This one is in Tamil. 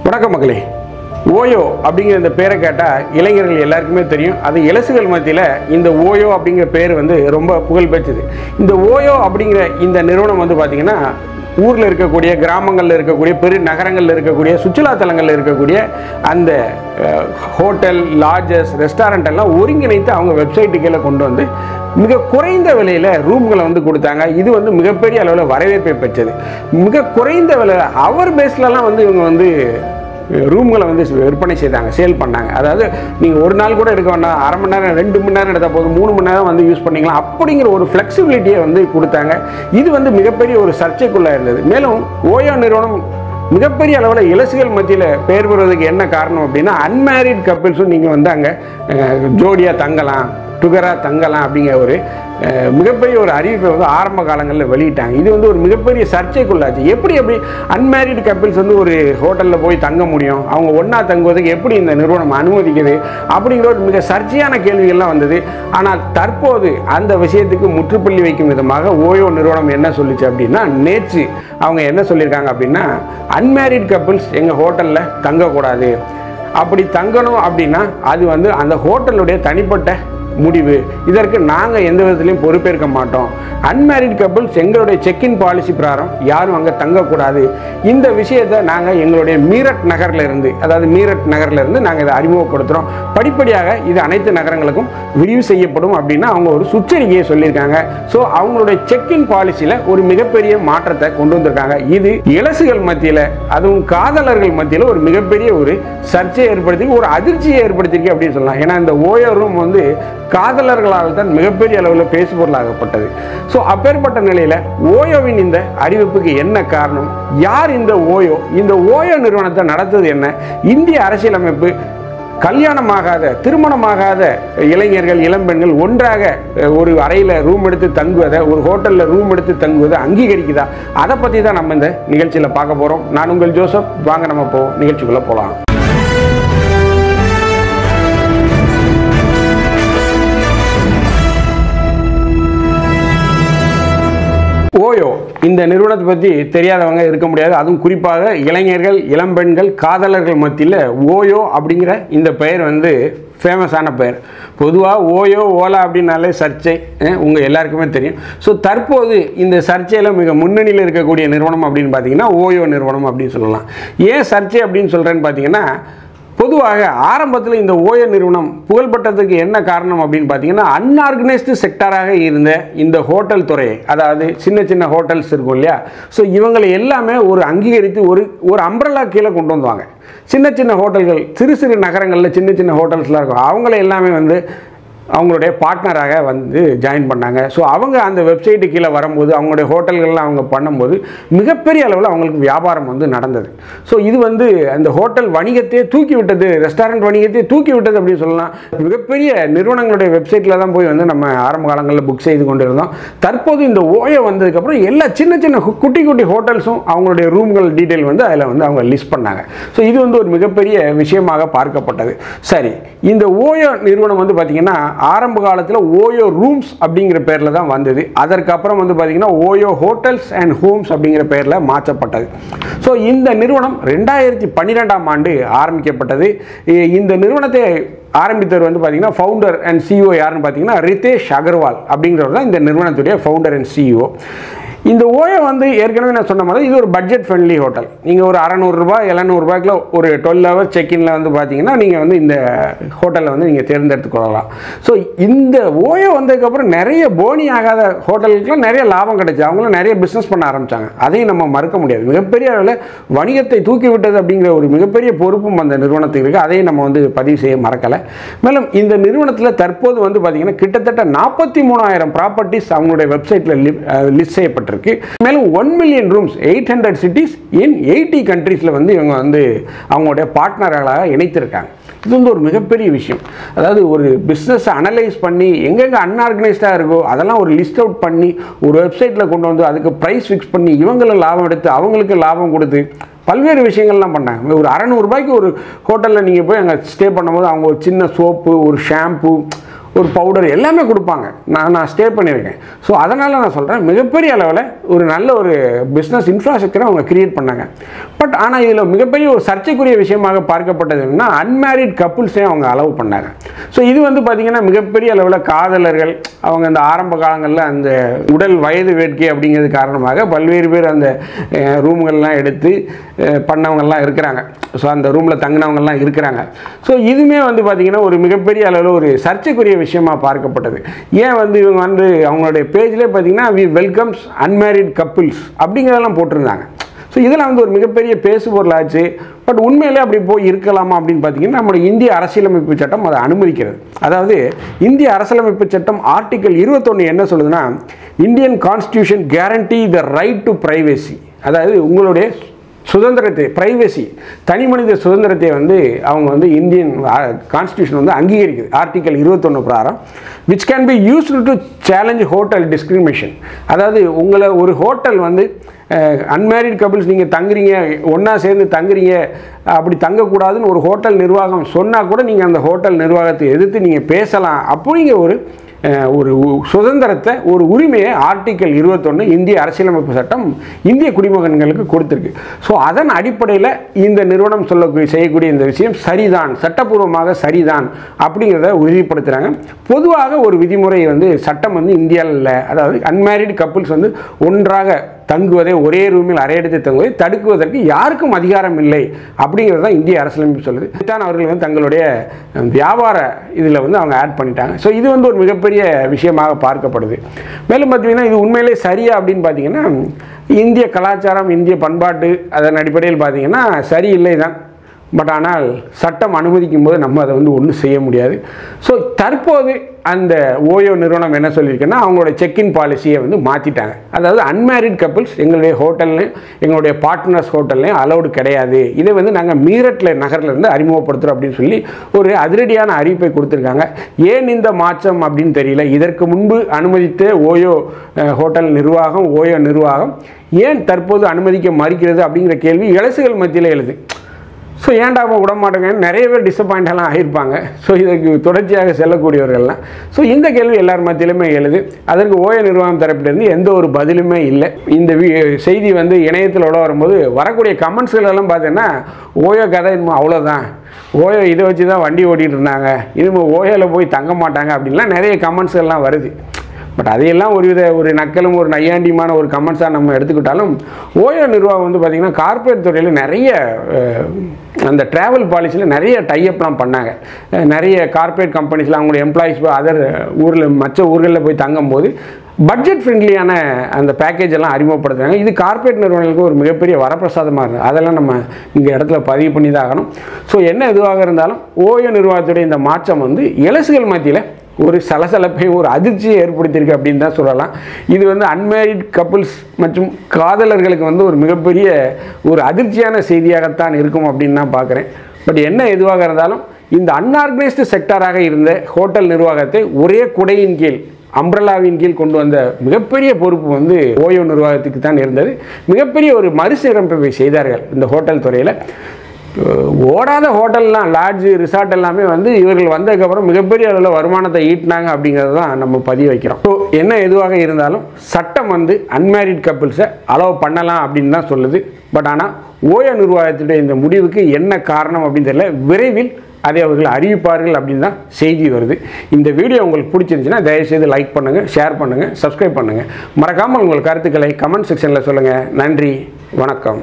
வணக்கம் மக்களே. ஓயோ அப்படிங்கிற இந்த பேரை கேட்டால் இளைஞர்கள் எல்லாருக்குமே தெரியும். அது இளசுகள் மத்தியில் இந்த ஓயோ அப்படிங்கிற பேர் வந்து ரொம்ப புகழ் பெற்றது. இந்த ஓயோ அப்படிங்கிற இந்த நிறுவனம் வந்து பார்த்திங்கன்னா ஊரில் இருக்கக்கூடிய கிராமங்களில் இருக்கக்கூடிய பெரிய நகரங்களில் இருக்கக்கூடிய சுற்றுலாத்தலங்களில் இருக்கக்கூடிய அந்த ஹோட்டல், லாட்ஜஸ், ரெஸ்டாரண்ட் எல்லாம் ஒருங்கிணைத்து அவங்க வெப்சைட்டு கீழே கொண்டு வந்து மிக குறைந்த விலையில் ரூம்களை வந்து கொடுத்தாங்க. இது வந்து மிகப்பெரிய அளவில் வரவேற்பை பெற்றது. மிக குறைந்த விலையில் அவர் பேஸ்லலாம் வந்து இவங்க வந்து ரூம்களை வந்து விற்பனை செய்தாங்க, சேல் பண்ணாங்க. அதாவது நீங்கள் ஒரு நாள் கூட எடுக்க வேண்டாம், அரை மணி நேரம் 2 மணி நேரம் எடுத்தால் போதும், 3 மணி நேரம் வந்து யூஸ் பண்ணிக்கலாம் அப்படிங்கிற ஒரு ஃப்ளெக்சிபிலிட்டியை வந்து கொடுத்தாங்க. இது வந்து மிகப்பெரிய ஒரு சர்ச்சைக்குள்ளாக இருந்தது. மேலும் ஓயோ நிறுவனம் மிகப்பெரிய அளவில் இளசுகள் மத்தியில் பெயர் பெறுவதற்கு என்ன காரணம் அப்படின்னா, அன்மேரிட் கப்பிள்ஸும் நீங்கள் வந்து அங்கே ஜோடியாக தங்கலாம், டுகராக தங்கலாம் அப்படிங்கிற ஒரு மிகப்பெரிய ஒரு அறிவிப்பை வந்து ஆரம்ப காலங்களில் வெளியிட்டாங்க. இது வந்து ஒரு மிகப்பெரிய சர்ச்சைக்குள்ளாச்சு. எப்படி அன்மேரிட் கப்பிள்ஸ் வந்து ஒரு ஹோட்டலில் போய் தங்க முடியும், அவங்க ஒன்றா தங்குவதற்கு எப்படி இந்த நிறுவனம் அனுமதிக்குது அப்படிங்கிற ஒரு மிக சர்ச்சையான கேள்விகள்லாம் வந்தது. ஆனால் தற்போது அந்த விஷயத்துக்கு முற்றுப்புள்ளி வைக்கும் விதமாக ஓயோ நிறுவனம் என்ன சொல்லிச்சு அப்படின்னா, நேற்று அவங்க என்ன சொல்லியிருக்காங்க அப்படின்னா, அன்மேரிட் கப்பிள்ஸ் எங்கள் ஹோட்டலில் தங்கக்கூடாது. அப்படி தங்கணும் அப்படின்னா அது வந்து அந்த ஹோட்டலுடைய தனிப்பட்ட முடிவு. இதற்கு நாங்கள் எந்த விதத்திலையும் பொறுப்பேற்க மாட்டோம். அன்மேரிட் கப்பிள்ஸ் எங்களுடைய செக்இன் பாலிசி பிரகாரம் யாரும் அங்கே தங்கக்கூடாது. இந்த விஷயத்தை நாங்கள் எங்களுடைய மீரட் நகரிலிருந்து, அதாவது மீரட் நகரிலிருந்து நாங்கள் இதை அறிமுகப்படுத்துகிறோம். படிப்படியாக இது அனைத்து நகரங்களுக்கும் விரிவு செய்யப்படும் அப்படின்னு அவங்க ஒரு சுற்றறிக்கையை சொல்லியிருக்காங்க. ஸோ அவங்களுடைய செக்இன் பாலிசியில் ஒரு மிகப்பெரிய மாற்றத்தை கொண்டு வந்திருக்காங்க. இது இளசுகள் மத்தியில், அதுவும் காதலர்கள் மத்தியில் ஒரு மிகப்பெரிய ஒரு சர்ச்சையை ஏற்படுத்தி, ஒரு அதிர்ச்சியை ஏற்படுத்தியிருக்கு அப்படின்னு சொல்லலாம். ஏன்னா இந்த ஓயோ ரூம் வந்து காதலர்களால் தான் மிகப்பெரிய அளவில் பேசுபொருளாகப்பட்டது. ஸோ அப்பேற்பட்ட நிலையில் ஓயோவின் இந்த அறிவிப்புக்கு என்ன காரணம், யார் இந்த ஓயோ, இந்த ஓயோ நிறுவனத்தை நடத்துவது என்ன, இந்திய அரசியலமைப்பு கல்யாணமாகாத, திருமணமாகாத இளைஞர்கள், இளம்பெண்கள் ஒன்றாக ஒரு அறையில் ரூம் எடுத்து தங்குவதை, ஒரு ஹோட்டலில் ரூம் எடுத்து தங்குவதை அங்கீகரிக்குதா, அதை பற்றி தான் நம்ம இந்த நிகழ்ச்சியில் பார்க்க போகிறோம். நான் உங்கள் ஜோசப். வாங்க நம்ம நிகழ்ச்சிக்குள்ளே போகலாம். ஓயோ இந்த நிறுவனத்தை பற்றி தெரியாதவங்க இருக்க முடியாது. அதுவும் குறிப்பாக இளைஞர்கள், இளம்பெண்கள், காதலர்கள் மத்தியில் ஓயோ அப்படிங்கிற இந்த பெயர் வந்து ஃபேமஸான பெயர். பொதுவாக ஓயோ, ஓலா அப்படின்னாலே சர்ச்சை உங்கள் எல்லாருக்குமே தெரியும். ஸோ தற்போது இந்த சர்ச்சையில் மிக முன்னணியில் இருக்கக்கூடிய நிறுவனம் அப்படின்னு பார்த்தீங்கன்னா ஓயோ நிறுவனம் அப்படின்னு சொல்லலாம். ஏன் சர்ச்சை அப்படின்னு சொல்கிறேன்னு பார்த்தீங்கன்னா, பொதுவாக ஆரம்பத்தில் இந்த ஓயோ நிறுவனம் புகழ்பெற்றதுக்கு என்ன காரணம் அப்படின்னு பார்த்தீங்கன்னா, அன்ஆர்கனைஸ்டு செக்டராக இருந்த இந்த ஹோட்டல் துறையை, அதாவது சின்ன சின்ன ஹோட்டல்ஸ் இருக்கும் இல்லையா, ஸோ இவங்களை எல்லாமே ஒரு அங்கீகரித்து ஒரு அம்ப்ரெல்லா கீழே கொண்டு வந்துவாங்க. சின்ன சின்ன ஹோட்டல்கள், சிறு சிறு நகரங்களில் சின்ன சின்ன ஹோட்டல்ஸ்லாம் இருக்கும், அவங்கள எல்லாமே வந்து அவங்களுடைய பார்ட்னராக வந்து ஜாயின் பண்ணாங்க. ஸோ அவங்க அந்த வெப்சைட்டு கீழே வரும்போது, அவங்களுடைய ஹோட்டல்கள்லாம் அவங்க பண்ணும்போது மிகப்பெரிய அளவில் அவங்களுக்கு வியாபாரம் வந்து நடந்தது. ஸோ இது வந்து அந்த ஹோட்டல் வணிகத்தையே தூக்கி விட்டது, ரெஸ்டாரண்ட் வணிகத்தையே தூக்கி விட்டது அப்படின்னு சொல்லலாம். மிகப்பெரிய நிறுவனங்களுடைய வெப்சைட்டில் தான் போய் வந்து நம்ம ஆரம்ப காலங்களில் புக் செய்து கொண்டு இருந்தோம். தற்போது இந்த ஓயோ வந்ததுக்கப்புறம் எல்லா சின்ன சின்ன குட்டி குட்டி ஹோட்டல்ஸும் அவங்களுடைய ரூம்கள் டீட்டெயில் வந்து அதில் வந்து அவங்க லிஸ்ட் பண்ணாங்க. ஸோ இது வந்து ஒரு மிகப்பெரிய விஷயமாக பார்க்கப்பட்டது. சரி, இந்த ஓயோ நிறுவனம் வந்து பார்த்திங்கன்னா ஆரம்ப காலத்தில் ஓயோ ரூம்ஸ் அப்படிங்கிற பேரில் தான் வந்தது. அதற்கப்புறம் வந்து பார்த்திங்கன்னா ஓயோ ஹோட்டல்ஸ் அண்ட் ஹோம்ஸ் அப்படிங்கிற பேரில் மாற்றப்பட்டது. ஸோ இந்த நிறுவனம் 2012ஆம் ஆண்டு ஆரம்பிக்கப்பட்டது. இந்த நிறுவனத்தை ஆரம்பித்தவர் வந்து பார்த்தீங்கன்னா ஃபவுண்டர் அண்ட் சிஇஓ யாருன்னு பார்த்தீங்கன்னா ரிதேஷ் அகர்வால் அப்படிங்கிறவர் தான் இந்த நிறுவனத்துடைய ஃபவுண்டர் அண்ட் சிஇஓ. இந்த ஓயோ வந்து ஏற்கனவே நான் சொன்ன மாதிரி இது ஒரு பட்ஜெட் ஃப்ரெண்ட்லி ஹோட்டல். நீங்கள் ஒரு 600 ரூபாய் 700 ரூபாய்க்குள்ள ஒரு 12 ஹவர் செக்இன்ல வந்து பார்த்தீங்கன்னா நீங்கள் வந்து இந்த ஹோட்டலில் வந்து நீங்கள் தேர்ந்தெடுத்து கொள்ளலாம். ஸோ இந்த ஓயோ வந்ததுக்கப்புறம் நிறைய போனி ஆகாத ஹோட்டலுக்குலாம் நிறைய லாபம் கிடைச்சி அவங்களும் நிறைய பிஸ்னஸ் பண்ண ஆரம்பித்தாங்க. அதையும் நம்ம மறுக்க முடியாது. மிகப்பெரிய அளவில் வணிகத்தை தூக்கி விட்டது அப்படிங்கிற ஒரு மிகப்பெரிய பொறுப்பும் அந்த நிறுவனத்துக்கு இருக்குது. அதையும் நம்ம வந்து பதிவு செய்ய மறக்கலை. மேலும் இந்த நிறுவனத்தில் தற்போது வந்து பார்த்தீங்கன்னா கிட்டத்தட்ட 43,000 ப்ராப்பர்ட்டிஸ் அவங்களுடைய வெப்சைட்டில் லிஸ்ட் செய்யப்பட்டிருக்கு. மேலும் 1 மில்லியன் ரூம்ஸ் 800 சிட்டிஸ் இன் 80 கண்ட்ரீஸில் வந்து இவங்க வந்து அவங்களுடைய பார்ட்னர்களாக இணைத்திருக்காங்க. இது வந்து ஒரு மிகப்பெரிய விஷயம். அதாவது ஒரு பிஸ்னஸ் அனலைஸ் பண்ணி எங்கெங்கே அன்ஆர்கனைஸ்டாக இருக்கோ அதெல்லாம் ஒரு லிஸ்ட் அவுட் பண்ணி ஒரு வெப்சைட்டில் கொண்டு வந்து அதுக்கு ப்ரைஸ் ஃபிக்ஸ் பண்ணி இவங்களை லாபம் எடுத்து அவங்களுக்கு லாபம் கொடுத்து பல்வேறு விஷயங்கள்லாம் பண்ணாங்க. ஒரு 600 ரூபாய்க்கு ஒரு ஹோட்டலில் நீங்கள் போய் அங்கே ஸ்டே பண்ணும்போது அவங்க ஒரு சின்ன சோப்பு, ஒரு ஷாம்பு, ஒரு பவுடர் எல்லாமே கொடுப்பாங்க. நான் ஸ்டே பண்ணியிருக்கேன். ஸோ அதனால் நான் சொல்கிறேன், மிகப்பெரிய அளவில் ஒரு நல்ல ஒரு பிஸ்னஸ் இன்ஃப்ராஸ்ட்ரக்சரை அவங்க கிரியேட் பண்ணாங்க. பட் ஆனால் இதில் மிகப்பெரிய ஒரு சர்ச்சைக்குரிய விஷயமாக பார்க்கப்பட்டது என்னன்னா, அன்மேரிட் கப்புள்ஸையும் அவங்க அலோவ் பண்ணாங்க. ஸோ இது வந்து பார்த்திங்கன்னா மிகப்பெரிய அளவில் காதலர்கள் அவங்க அந்த ஆரம்ப காலங்களில் அந்த உடல் வயது வேட்கை அப்படிங்கிறது காரணமாக பல்வேறு பேர் அந்த ரூம்கள்லாம் எடுத்து பண்ணவங்கள்லாம் இருக்கிறாங்க. ஸோ அந்த ரூமில் தங்கினவங்கள்லாம் இருக்கிறாங்க. ஸோ இதுவுமே வந்து பார்த்திங்கன்னா ஒரு மிகப்பெரிய அளவில் ஒரு சர்ச்சைக்குரிய விஷயமாக பார்க்கப்பட்டது. ஏன் வந்து இவங்க வந்து அவங்களுடைய பேஜ்லேயே பார்த்திங்கன்னா வி வெல்கம்ஸ் அன்மேரிட் கப்புள்ஸ் அப்படிங்கிறதெல்லாம் போட்டிருந்தாங்க. ஸோ இதெல்லாம் வந்து ஒரு மிகப்பெரிய பேசுபொருளாச்சு. பட் உண்மையிலே அப்படி போய் இருக்கலாமா அப்படின்னு பார்த்தீங்கன்னா, நம்மளுடைய இந்திய அரசியலமைப்பு சட்டம் அதை அனுமதிக்கிறது. அதாவது இந்திய அரசியலமைப்பு சட்டம் ஆர்டிகல் 21 என்ன சொல்லுதுன்னா, Indian constitution guarantee the right to privacy. அதாவது உங்களுடைய சுதந்திரத்தை, பிரைவசி, தனி மனித சுதந்திரத்தை வந்து அவங்க வந்து இந்தியன் கான்ஸ்டியூஷன் வந்து அங்கீகரிக்குது. ஆர்டிகல் 21 பிரகாரம் which can be used to challenge hotel discrimination. அதாவது உங்களை ஒரு ஹோட்டல் வந்து அன்மேரிட் கப்புள்ஸ் நீங்கள் தங்குறீங்க, ஒன்றா சேர்ந்து தங்குறீங்க, அப்படி தங்கக்கூடாதுன்னு ஒரு ஹோட்டல் நிர்வாகம் சொன்னால் கூட நீங்கள் அந்த ஹோட்டல் நிர்வாகத்தை எதிர்த்து நீங்கள் பேசலாம். அப்படிங்கிற ஒரு சுதந்திரத்தை, ஒரு உரிமையை ஆர்டிகல் 21 இந்திய அரசியலமைப்பு சட்டம் இந்திய குடிமகன்களுக்கு கொடுத்துருக்கு. ஸோ அதன் அடிப்படையில் இந்த நிறுவனம் செய்யக்கூடிய இந்த விஷயம் சரிதான், சட்டப்பூர்வமாக சரிதான் அப்படிங்கிறத உறுதிப்படுத்துகிறாங்க. பொதுவாக ஒரு விதிமுறை வந்து சட்டம் வந்து இந்தியாவில் இல்லை. அதாவது அன்மேரிட் கப்புள்ஸ் வந்து ஒன்றாக தங்குவதை, ஒரே ரூமில் அறையெடுத்து தங்குவதை தடுக்குவதற்கு யாருக்கும் அதிகாரம் இல்லை அப்படிங்கிறத இந்திய அரசியலமைப்பு சொல்லுது. இதுதான் அவர்கள் வந்து தங்களுடைய வியாபார இதில் வந்து அவங்க ஆட் பண்ணிட்டாங்க. ஸோ இது வந்து ஒரு மிகப்பெரிய விஷயமாக பார்க்கப்படுது. மேலும் பார்த்தீங்கன்னா இது உண்மையிலே சரியா அப்படின்னு பார்த்தீங்கன்னா, இந்திய கலாச்சாரம், இந்திய பண்பாட்டு அதன் அடிப்படையில் பார்த்தீங்கன்னா சரியில்லை தான். பட் ஆனால் சட்டம் அனுமதிக்கும் போது நம்ம அதை வந்து ஒன்றும் செய்ய முடியாது. ஸோ தற்போது அந்த ஓயோ நிறுவனம் என்ன சொல்லியிருக்குன்னா, அவங்களோட செக்இன் பாலிசியை வந்து மாற்றிட்டாங்க. அதாவது அன்மேரிட் கப்புள்ஸ் எங்களுடைய ஹோட்டல்லையும் எங்களுடைய பார்ட்னர்ஸ் ஹோட்டல்லையும் அலௌடு கிடையாது. இதை வந்து நாங்கள் மீரட்டில் நகர்லேருந்து அறிமுகப்படுத்துகிறோம் அப்படின்னு சொல்லி ஒரு அதிரடியான அறிவிப்பை கொடுத்துருக்காங்க. ஏன் இந்த மாற்றம் அப்படின்னு தெரியல. இதற்கு முன்பு அனுமதித்த ஓயோ ஹோட்டல் நிர்வாகம், ஓயோ நிர்வாகம் ஏன் தற்போது அனுமதிக்க மறுக்கிறது அப்படிங்கிற கேள்வி இளசுகள் மத்தியில் எழுது. ஸோ ஏன்டா விட மாட்டேங்கன்னு நிறைய பேர் டிசப்பாயிண்டெல்லாம் ஆகியிருப்பாங்க. ஸோ இதுக்கு தொடர்ச்சியாக செல்லக்கூடியவர்கள்லாம். ஸோ இந்த கேள்வி எல்லார் மத்தியிலுமே எழுது. அதற்கு ஓயோ நிர்வாகம் தரப்பிலிருந்து எந்த ஒரு பதிலுமே இல்லை. இந்த செய்தி வந்து இணையத்தில் உள்ள வரும்போது வரக்கூடிய கமெண்ட்ஸ்களெல்லாம் பார்த்தீங்கன்னா, ஓயோ கதை இன்னும் அவ்வளோதான், ஓயோ இதை வச்சு தான் வண்டி ஓட்டிகிட்டு இருந்தாங்க, இனிமேல் ஓயோவில் போய் தங்க மாட்டாங்க அப்படின்லாம் நிறைய கமெண்ட்ஸ்கள்லாம் வருது. பட் அதையெல்லாம் ஒரு நக்கலும் ஒரு நையாண்டியமான ஒரு கமெண்ட்ஸாக நம்ம எடுத்துக்கிட்டாலும், ஓயோ நிர்வாகம் வந்து பார்த்திங்கன்னா கார்ப்பரேட் துறையில் நிறைய அந்த ட்ராவல் பாலிசியில் நிறைய டைஅப்லாம் பண்ணாங்க. நிறைய கார்ப்பரேட் கம்பெனிஸில் அவங்களுடைய எம்ப்ளாயிஸ் அதர் ஊரில், மற்ற ஊர்களில் போய் தங்கும்போது பட்ஜெட் ஃப்ரெண்ட்லியான அந்த பேக்கேஜ் எல்லாம் அறிமுகப்படுத்துகிறாங்க. இது கார்ப்பரேட் நிறுவனங்களுக்கு ஒரு மிகப்பெரிய வரப்பிரசாதமாக இருக்குது. அதெல்லாம் நம்ம இங்கே இடத்துல பதிவு பண்ணி தான் ஆகணும். ஸோ என்ன எதுவாக இருந்தாலும் ஓயோ நிர்வாகத்துடைய இந்த மாற்றம் வந்து இளசுகள் மத்தியில் ஒரு சலசலப்பை, ஒரு அதிர்ச்சியை ஏற்படுத்தியிருக்கு அப்படின்னு தான் சொல்லலாம். இது வந்து அன்மேரிட் கப்புள்ஸ் மற்றும் காதலர்களுக்கு வந்து ஒரு மிகப்பெரிய ஒரு அதிர்ச்சியான செய்தியாகத்தான் இருக்கும் அப்படின்னு நான் பார்க்குறேன். பட் என்ன எதுவாக இருந்தாலும் இந்த அன்ஆர்கனைஸ்டு செக்டராக இருந்த ஹோட்டல் நிர்வாகத்தை ஒரே குடையின் கீழ், அம்ப்ரல்லாவின் கீழ் கொண்டு வந்த மிகப்பெரிய பொறுப்பு வந்து ஓயோ நிர்வாகத்துக்கு தான் இருந்தது. மிகப்பெரிய ஒரு மறுசீரமைப்பை செய்தார்கள் இந்த ஹோட்டல் துறையில். ஓடாத ஹோட்டல்லாம், லாட்ஜு, ரிசார்ட் எல்லாமே வந்து இவர்கள் வந்ததுக்கப்புறம் மிகப்பெரிய அளவில் வருமானத்தை ஈட்டினாங்க அப்படிங்கிறது தான் நம்ம பதிவு வைக்கிறோம். ஸோ என்ன எதுவாக இருந்தாலும் சட்டம் வந்து அன்மேரிட் கப்புள்ஸை அலோவ் பண்ணலாம் அப்படின்னு தான் சொல்லுது. பட் ஆனால் ஓயோ நிர்வாகத்துடைய இந்த முடிவுக்கு என்ன காரணம் அப்படின்னு தெரியல. விரைவில் அதை அவர்கள் அறிவிப்பார்கள் அப்படின்னு தான் செய்தி வருது. இந்த வீடியோ உங்களுக்கு பிடிச்சிருந்துச்சுன்னா தயவுசெய்து லைக் பண்ணுங்கள், ஷேர் பண்ணுங்கள், சப்ஸ்கிரைப் பண்ணுங்கள். மறக்காமல் உங்கள் கருத்துக்களை கமெண்ட் செக்ஷனில் சொல்லுங்கள். நன்றி, வணக்கம்.